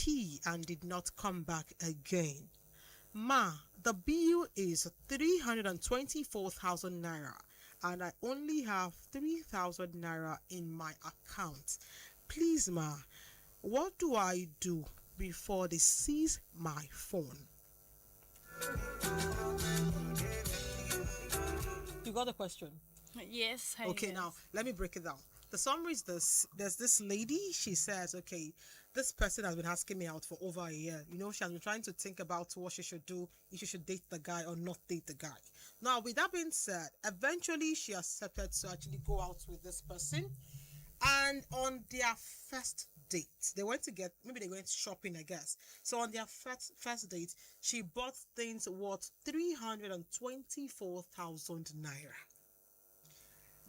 key and did not come back again. Ma, the bill is 324,000 naira and I only have 3,000 naira in my account. Please, ma, what do I do before they seize my phone? You got the question? Yes. Okay, now let me break it down. The summary is this: there's this lady. She says, "Okay, this person has been asking me out for over a year. You know, she has been trying to think about what she should do, if she should date the guy or not date the guy." Now, with that being said, eventually she accepted to actually go out with this person, and on their first date, they went to get, maybe they went shopping, I guess. So on their first date, she bought things worth 324,000 naira.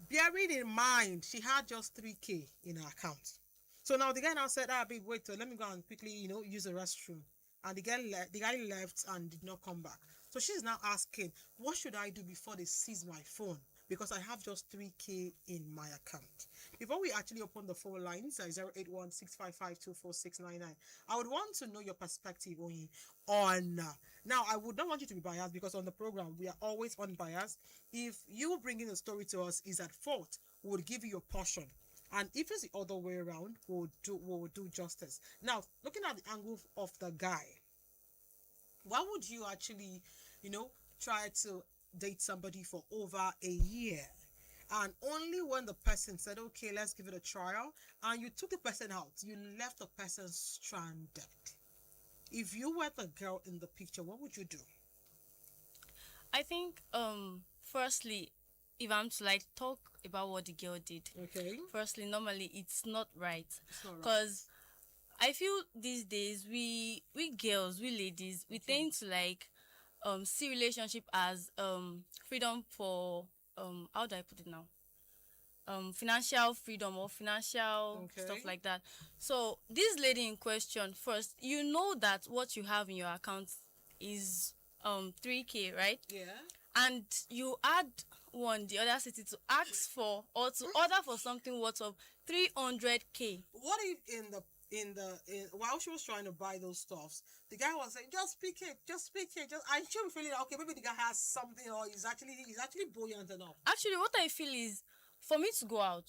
Bearing in mind, she had just 3K in her account. So now the guy now said, babe, wait, let me go and quickly, use the restroom. And the guy left and did not come back. So she's now asking, what should I do before they seize my phone? Because I have just 3K in my account. Before we actually open the phone lines, 081 I would want to know your perspective on now. I would not want you to be biased, because on the program we are always unbiased. If you bringing a story to us is at fault, we will give you your portion. And if it's the other way around, we'll do justice. Now, looking at the angle of the guy, why would you actually, try to date somebody for over a year, and only when the person said, okay, let's give it a trial, and you took the person out, you left the person stranded? If you were the girl in the picture, what would you do? I think firstly, if I'm to like talk about what the girl did, Okay. firstly, normally it's not right. It's not right. Because I feel these days we girls, we ladies, we tend to like see relationship as freedom for how do I put it now? Financial freedom or financial stuff like that. So this lady in question, first, you know that what you have in your account is 3K, right? Yeah. And you add one the other city to ask for or to order for something worth of 300K. What if while she was trying to buy those stuffs, the guy was saying, just speak it, I should be feeling okay, maybe the guy has something, or he's actually buoyant enough. Actually, what I feel is, for me to go out,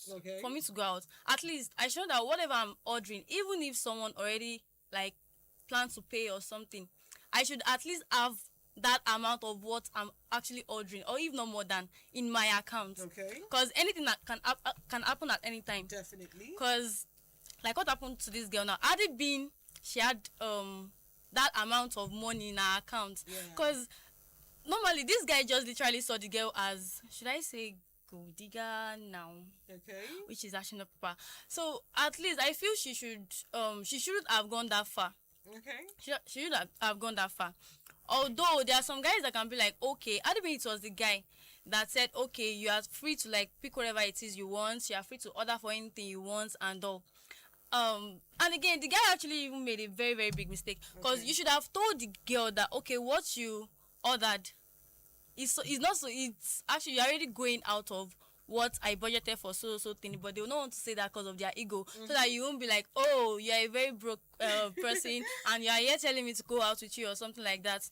at least I show that whatever I'm ordering, even if someone already like plans to pay or something, I should at least have that amount of what I'm actually ordering, or if not more than, in my account. Okay. Because anything that can happen at any time. Definitely. Because like what happened to this girl now, had it been she had that amount of money in her account, because normally this guy just literally saw the girl as, should I say, gold digger now? Okay. Which is actually not proper. So at least I feel she shouldn't have gone that far. Okay. She should have gone that far. Although there are some guys that can be like, okay, I don't mean it was the guy that said, okay, you are free to like pick whatever it is you want, you are free to order for anything you want and all. And again, the guy actually even made a very, very big mistake, because you should have told the girl that, okay, what you ordered is it's actually, you're already going out of what I budgeted for so thing, but they will not want to say that because of their ego, so that you won't be like, oh, you're a very broke person and you are here telling me to go out with you or something like that.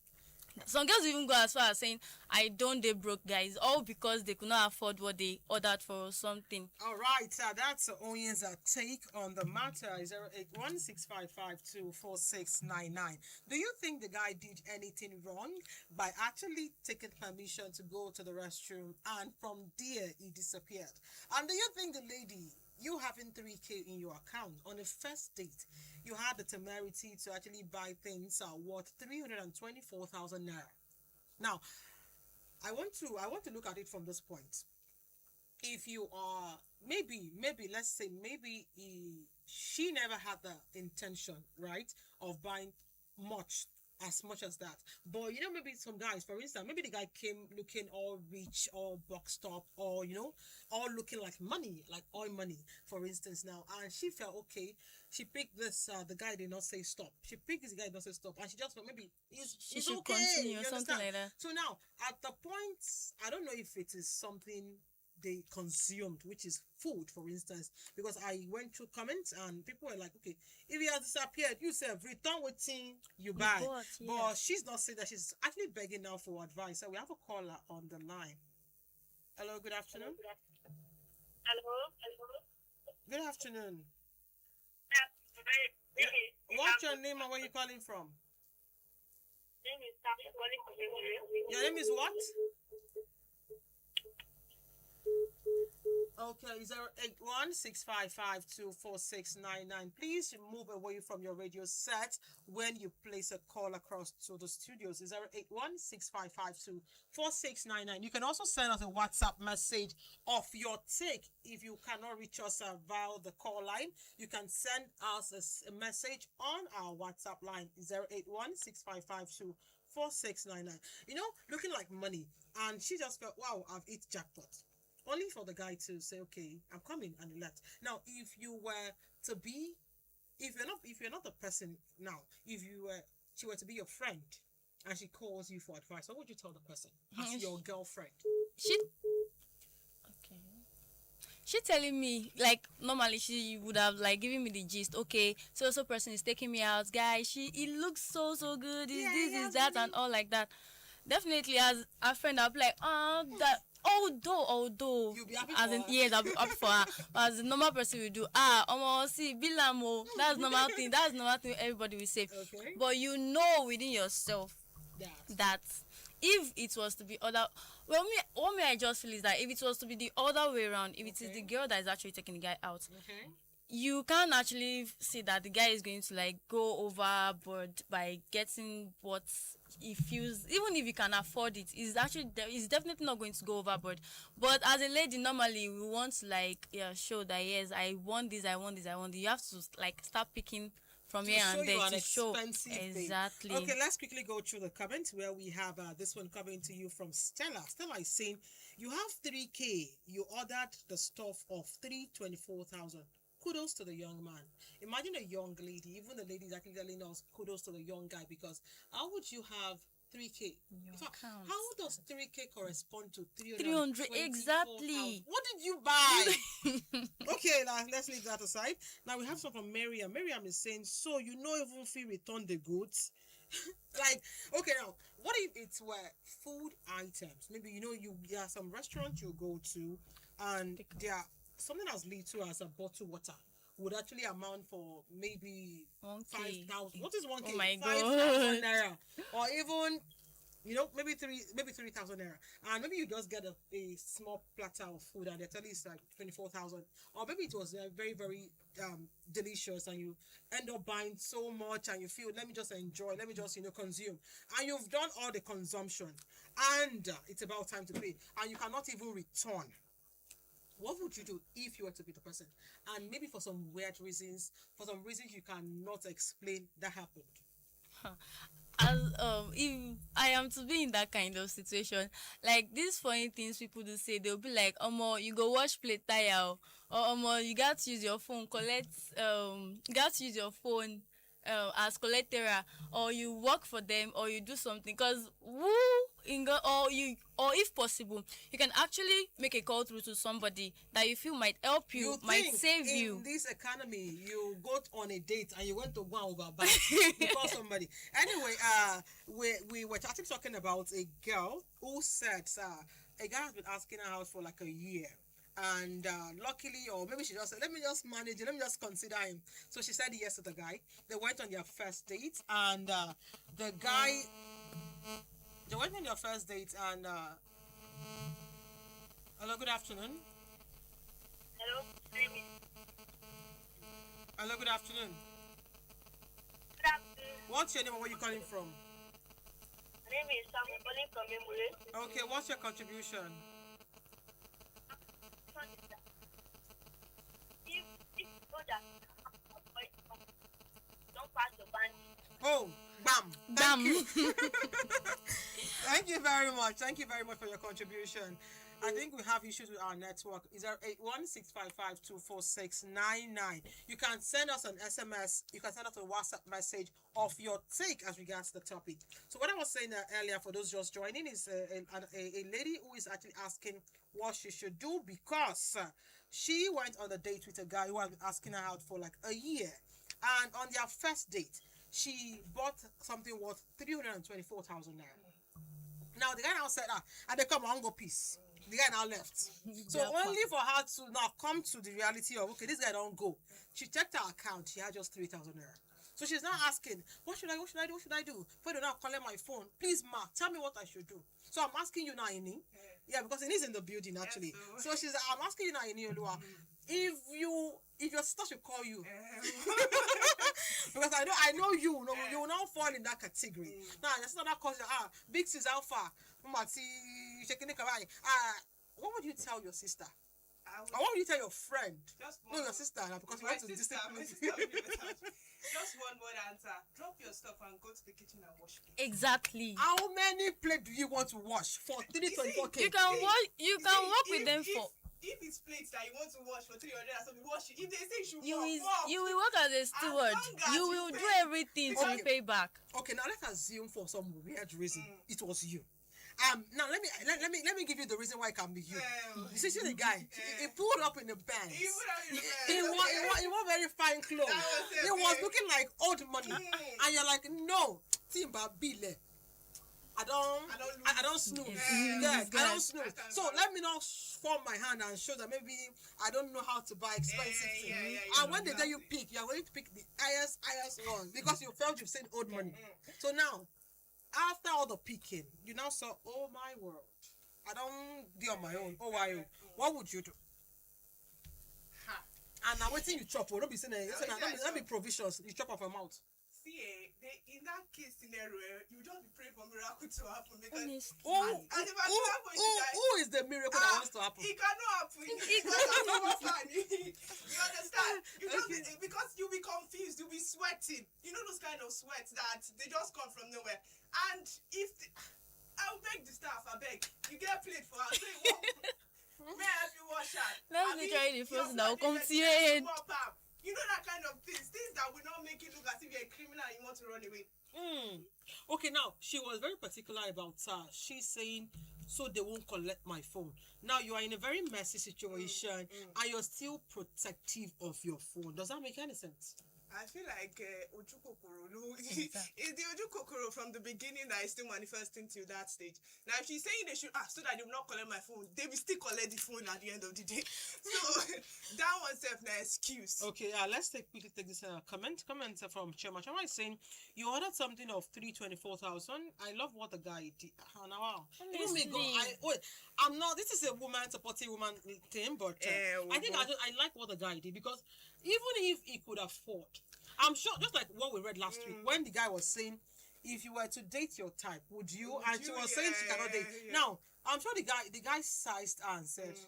Some girls even go as far as saying, I don't date broke guys, all because they could not afford what they ordered for or something. All right, that's Onyen's take on the matter. 08165524699. Do you think the guy did anything wrong by actually taking permission to go to the restroom, and from there he disappeared? And do you think the lady, you having 3K in your account on a first date, you had the temerity to actually buy things worth 324,000 naira? Now, I want to look at it from this point. If you are maybe let's say she never had the intention, right, of buying as much as that, but maybe some guys, for instance, maybe the guy came looking all rich, all boxed up, or all looking like money, like oil money, for instance, now, and she felt okay, she picked this, the guy did not say stop, she picked this guy did not say stop, and she just felt maybe She it's should okay, continue you or something understand? like that. So now, at the point, I don't know if it is something they consumed, which is food, for instance. Because I went through comments and people were like, okay, if he has disappeared, you say return with thing you buy. bought, yeah. But she's not saying that, she's actually begging now for advice. So we have a caller on the line. Hello, good afternoon. Hello. Good afternoon. This What's your name and where you calling from? is Sam calling from Emure. Your name is what? Okay, 08165524699. Please move away from your radio set when you place a call across to the studios. 08165524699. You can also send us a WhatsApp message of your take. If you cannot reach us via the call line, you can send us a message on our WhatsApp line 08165524699. Looking like money, and she just felt, wow, I've hit jackpot. Only for the guy to say, okay, I'm coming, and he left. Now, if you're not the person now, if she were to be your friend and she calls you for advice, what would you tell the person as your girlfriend? She okay. She telling me, like, normally she would have like given me the gist. Okay, so person is taking me out, guys. It looks so good. Is this, is that, and all like that. Definitely, as a friend, I'll be like, that. Although, You'll be happy as for in her. yes, I'll be up for her. But as a normal person will do, see, bilamo. That's normal thing. That's normal thing. Everybody will say. Okay. But within yourself Yeah. that if it was to be other, what me I just feel is that if it was to be the other way around, if it is the girl that is actually taking the guy out, Okay. you can't actually see that the guy is going to like go overboard by getting what he feels, even if he can afford it. Is definitely not going to go overboard. But as a lady, normally we want to like show that yes, I want this. You have to like start picking from To here show and you there an to show expensive thing. exactly. Okay, let's quickly go through the comments where we have this one coming to you from Stella. Stella is saying, you have 3K, you ordered the stuff of 324,000. Kudos to the young man. Imagine a young lady, even the lady is actually telling us kudos to the young guy, because how would you have 3K? Your In fact, account. how does 3K correspond to 300 exactly. What did you buy? Okay, now let's leave that aside. Now we have some from Miriam. Miriam is saying, so you know even if we return the goods? Like, okay, now what if it were food items? Maybe there are some restaurants you go to, and there are something as little as a bottle water would actually amount for maybe 1K. 5,000. What is 1K? Oh my 5,000 God. naira, or even maybe 3,000 naira, and maybe you just get a small platter of food and they tell you it's like 24,000, or maybe it was very very delicious and you end up buying so much and you feel, let me just enjoy, let me just consume, and you've done all the consumption, and it's about time to pay, and you cannot even return. What would you do if you were to be the person? And maybe for some weird reasons, you cannot explain, that happened. As if I am to be in that kind of situation, like these funny things people do say, they'll be like, you go wash plate tire, or you got to use your phone collect, you got to use your phone as collateral, or you work for them, or you do something, because or if possible, you can actually make a call through to somebody that you feel might help you, might think save in you. this economy, you go on a date and you went to go and overbuy before somebody. Anyway, we were actually talking about a girl who said, a guy has been asking her out for like a year. And luckily, or maybe she just said, let me just manage it, let me just consider him. So she said yes to the guy. They went on their first date, and the guy, they went on their first date, and hello, good afternoon. Hello. Hello, good afternoon. Good afternoon. What's your name and where you calling from? My name is Sam calling from Emure. Okay, what's your contribution? If you know that don't pass the band. Oh, bam. Bam. Thank you. Thank you very much. Thank you very much for your contribution. I think we have issues with our network. Is there 8165524699? You can send us an SMS. You can send us a WhatsApp message of your take as regards the topic. So what I was saying earlier, for those just joining, is a lady who is actually asking what she should do because she went on a date with a guy who has been asking her out for like a year, and on their first date, she bought something worth 324,000 naira. Now the guy now said, and they come on go peace. The guy now left. So only for her to now come to the reality of, okay, this guy don't go. She checked her account. She had just 3,000 naira. So she's now asking, what should I do? Before they now collect my phone, please, ma, tell me what I should do. So I'm asking you now, Ini. Yeah, because Ini is in the building actually. Yes, so I'm asking you now, Ini Olua, if your sister should call you, because I know you will now fall in that category. Now your sister now calls you, big sis alpha, what would you tell your sister? Or what would you tell your friend? No, your sister, because you want to discipline. Just one word answer. Drop your stuff and go to the kitchen and wash it. Exactly. How many plates do you want to wash for 324K? You can wash. You can work with them for. If it's plates that you want to wash for 300 or something, wash it. If they say You you will work as a steward. You will do everything to repay back. Okay, now let's assume for some weird reason it was you. Now let me give you the reason why it can be you. You see the guy, he pulled up in the Benz. He wore very fine clothes. He was looking like old money, and you're like, no, Timba Bile. I don't snooze. Yes, I don't snooze. So let me not form my hand and show that maybe I don't know how to buy expensive things. And when they tell you pick, you are going to pick the highest one because you felt you've seen old money. So now, after all the picking, you now saw, oh my world, I don't do on my own. Oh, why? What would you do? And now waiting you chop, don't be saying, let me provisions. You chop off your mouth. In that case scenario, you just be praying for miracle to happen because who is the miracle that wants to happen? It cannot happen. You understand? Because you'll be confused, you'll be sweating. You know those kind of sweats that they just come from nowhere. And I'll beg the staff, you get a plate for us. May I help you wash that? Let's literally the first now come to your head. You know that kind of things that will not make it look as if you're a criminal and you want to run away. Okay, now she was very particular about she's saying so they won't collect my phone. Now you are in a very messy situation and you're still protective of your phone. Does that make any sense? I feel like Ojukokoro. It's the Ojukokoro from the beginning that is still manifesting till that stage. Now, if she's saying they should, so that they will not collect my phone, they will still collect the phone at the end of the day. So, that one's an excuse. Okay, let's quickly take this comment. Comment from Chema. Chema is saying, you ordered something of 324,000. I love what the guy did. Wow. Even me go, I'm not, this is a woman, supporting woman thing, but I think I like what the guy did because even if he could afford, I'm sure, just like what we read last week, when the guy was saying, if you were to date your type, would you? And she was saying she cannot date. Now, I'm sure the guy sized her and said,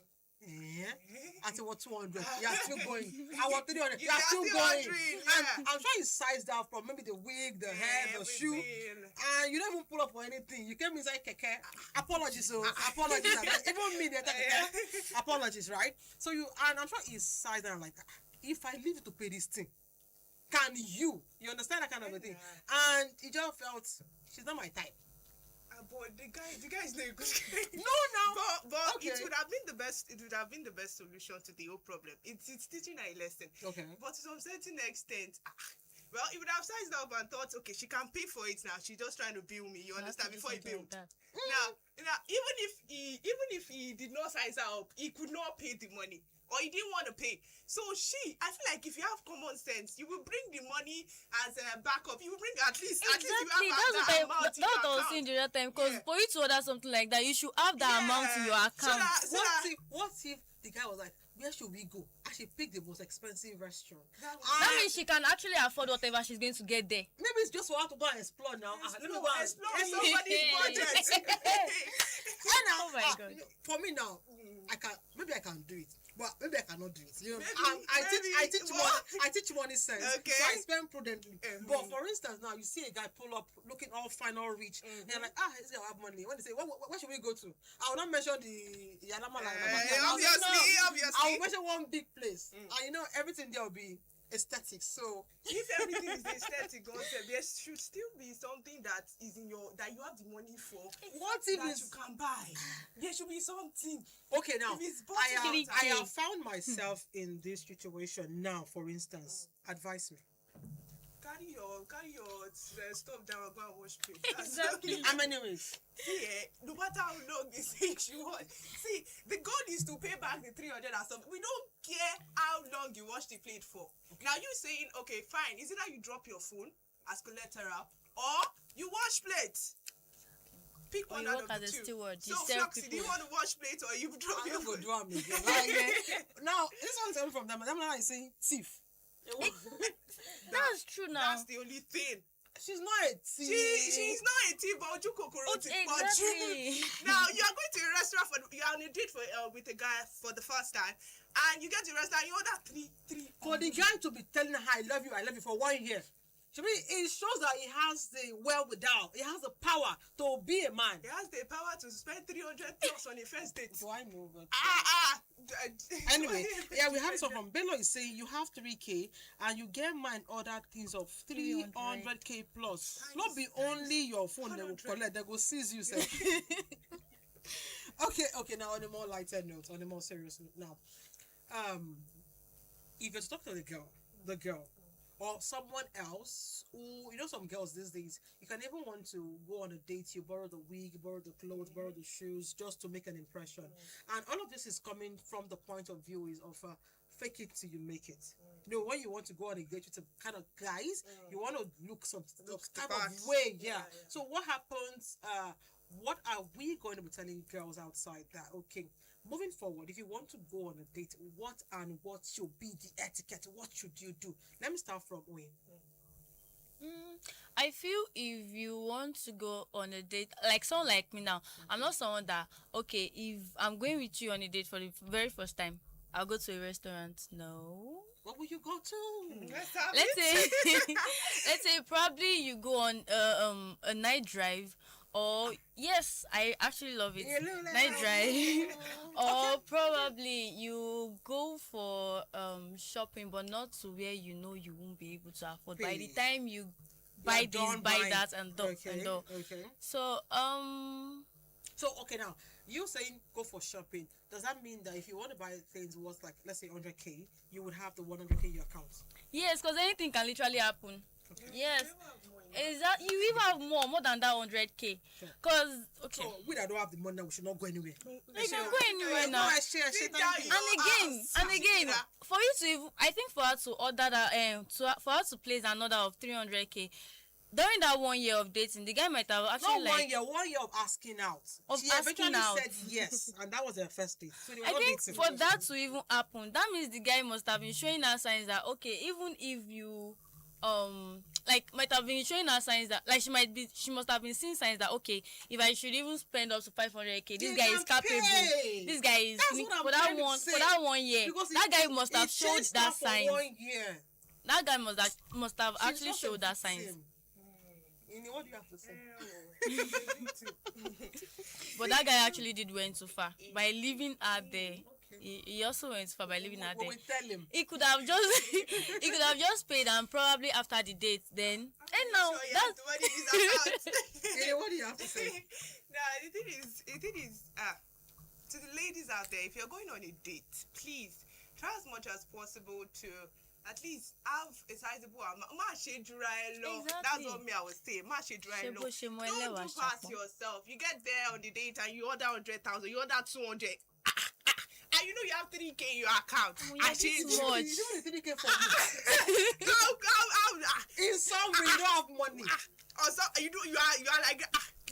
I said, what, 200? You are still going. I want 300. You are still going. And I'm sure he sized out from maybe the wig, the hair, the shoe. And you don't even pull up for anything. You came inside keke. Apologies, apologies. Even me, apologies, right? So and I'm sure he sized out like, if I leave you to pay this thing, can you understand that kind of a thing? And he just felt she's not my type. But the guy is not a good guy. No. But okay. It would have been the best solution to the whole problem. It's teaching her a lesson. Okay. But to some certain extent, well, he would have sized up and thought, okay, she can pay for it now. She's just trying to bill me. You understand? Before he billed. Now, even if he did not size her up, he could not pay the money. Or he didn't want to pay. So I feel like if you have common sense, you will bring the money as a backup. You will bring at least you have that amount in your account. That's what I was saying the other time. Because for you to order something like that, you should have that amount in your account. What if the guy was like, where should we go? I should pick the most expensive restaurant. That means she can actually afford whatever she's going to get there. Maybe it's just for her to go and explore now. Let me go and explore somebody's budget. Oh my God. For me now, I can do it. but maybe I cannot do it. You know, Maybe- I teach money sense. Okay. So I spend prudently. Mhm. But for instance, now you see a guy pull up looking all fine, all rich. They're like, this guy have money. When they say, where should we go to? I will not mention the Yanama line. Obviously. I will mention one big place. And you know, everything there will be aesthetic. So If everything is aesthetic, God said, there should still be something that is in your that you have the money for. what if That it's you can buy. There should be something. okay now? If it's I have found myself in this situation now. For instance, advise me. Carry your stuff down and go and wash plate. Exactly. How many ways? See, no matter how long it takes you want. See, the goal is to pay back the 300 and stuff. We don't care how long you wash the plate for. Now you saying, okay, fine. Is it that you drop your phone as collateral or you wash plates? Pick Or one you out work of as the a two. steward, you So, serve Floxy, do you people. want to wash plates or you drop I your don't go phone? do am again. Like, now this one's coming from them. Them now is saying thief. That's true now. That's the only thing. She's not a thief. She's not a thief, but you Exactly. Now you are going to a restaurant you are on a date with a guy for the first time, and you get to a restaurant, you order three. For the guy to be telling her I love you for 1 year. She mean it shows that he has the wherewithal, he has the power to be a man. He has the power to spend 300 plus on a first date. Do I know? But Anyway, yeah, we have some from Bello is saying you have 3K and you get mine other things of 300K plus. Not be only your phone they will 100. collect, they go seize you. Say. Okay, now on a more lighter note, on a more serious note now. If you talk to the girl, or someone else who, you know, some girls these days, you can even want to go on a date, you borrow the wig, borrow the clothes, borrow the shoes, just to make an impression. And all of this is coming from the point of view is of fake it till you make it. You know, when you want to go on a date with some kind of guys, you want to look some type part. of way, yeah. Yeah. So what happens, what are we going to be telling girls outside that, okay, moving forward, if you want to go on a date, what should be the etiquette? What should you do? Let me start from Wayne. I feel if you want to go on a date, like someone like me now, I'm not someone that, okay, if I'm going with you on a date for the very first time, I'll go to a restaurant. No. What will you go to? Let's say, let's say probably you go on a night drive, or yes, I actually love it, night drive, or probably you go for shopping, but not to where you know you won't be able to afford. By the time you buy this, buy that, and all. Okay. So So okay, now you saying go for shopping. Does that mean that if you want to buy things worth like let's say 100K, you would have the 100K in your account? yes, because anything can literally happen. Yes. Is that you even have more than that 100K? Because okay, So we that don't have the money, we should not go anywhere. you can go anywhere No, now. I share. Sit Thank down, you. And again, for you to even, I think for her to order that, for her to place an order of 300K during that 1 year of dating, the guy might have actually Not like 1 year of asking out. Of She asking eventually out. said yes, and that was her first date. So they were I not think dating. for that to even happen, that means the guy must have been showing her signs that okay, even if you like might have been showing her signs that like she must have been seeing signs that okay, if I should even spend up to 500K, this They guy can is capable. pay. This guy is That's what I'm for trying that to one say. for that 1 year. Because That it- guy must have it showed changed that her for sign. 1 year. That guy must have She's actually just a showed that signs. victim. What do you have to say? But that guy actually did went too far by leaving her there. He also went too far by leaving her But there. we tell him. He could have just paid and probably after the date then. And now Sure, that's the money in his account. What do you have to say? Now the thing is, to the ladies out there, if you're going on a date, please try as much as possible to at least have a sizable amount. That's what me I was saying. Don't do past yourself. You get there on the date and you order 100,000, you order 200. And you know you have 3K in your account. yeah, this is much. You want to 3K for me? In some we don't have money. Or so you are like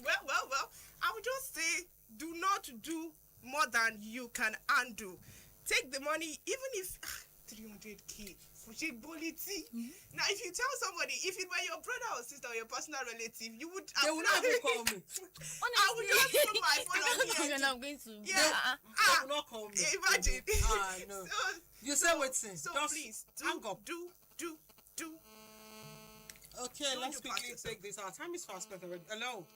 well. I would just say do not do more than you can undo. Take the money, even if 300K she bully tea. Now, if you tell somebody, if it were your brother or sister or your personal relative, you would. They will not even call me. I would just put my phone on the And edge. I'm going to. Yeah. They will not call me. Imagine. No. So, You say wait, sin. so Just please hang up. do. Okay, Don't let's you pass quickly yourself. take this. Our time is fast spent already. Hello.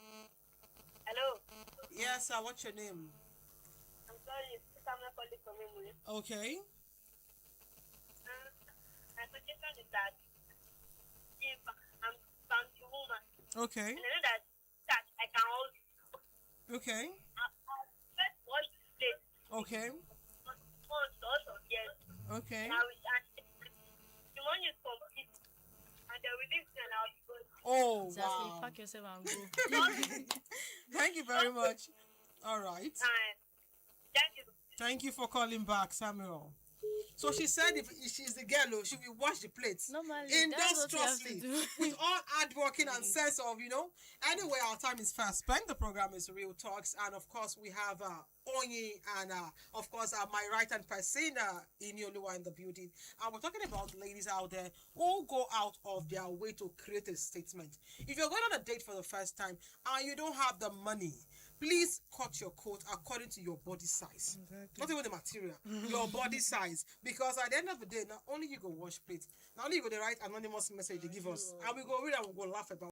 Hello. Yes, sir. What's your name? I'm sorry. I'm not calling from memory. Okay. My suggestion is that if I'm a woman Okay. and I know that I can also Okay. first wash the plate Okay. once also yes. Okay. And I will and the money is complete and they will leave me and I'll be good. Oh, Exactly. wow. Pack yourself and go. Thank you very much. All right. And thank you. Thank you for calling back, Samuel. So she said if she's the girl, she will wash the plates. Normally, that's what you have to Industriously, do. with all hard working and sense of, Anyway, our time is fast spent. The program is Real Talks. And of course, we have Onyi and, of course, my right-hand person, Inioluwa in the building. And we're talking about ladies out there who go out of their way to create a statement. If you're going on a date for the first time and you don't have the money, please cut your coat according to your body size. Not even the material, your body size. Because at the end of the day, not only you go wash plates, not only you go the right anonymous message they give us, and we go read and we go laugh about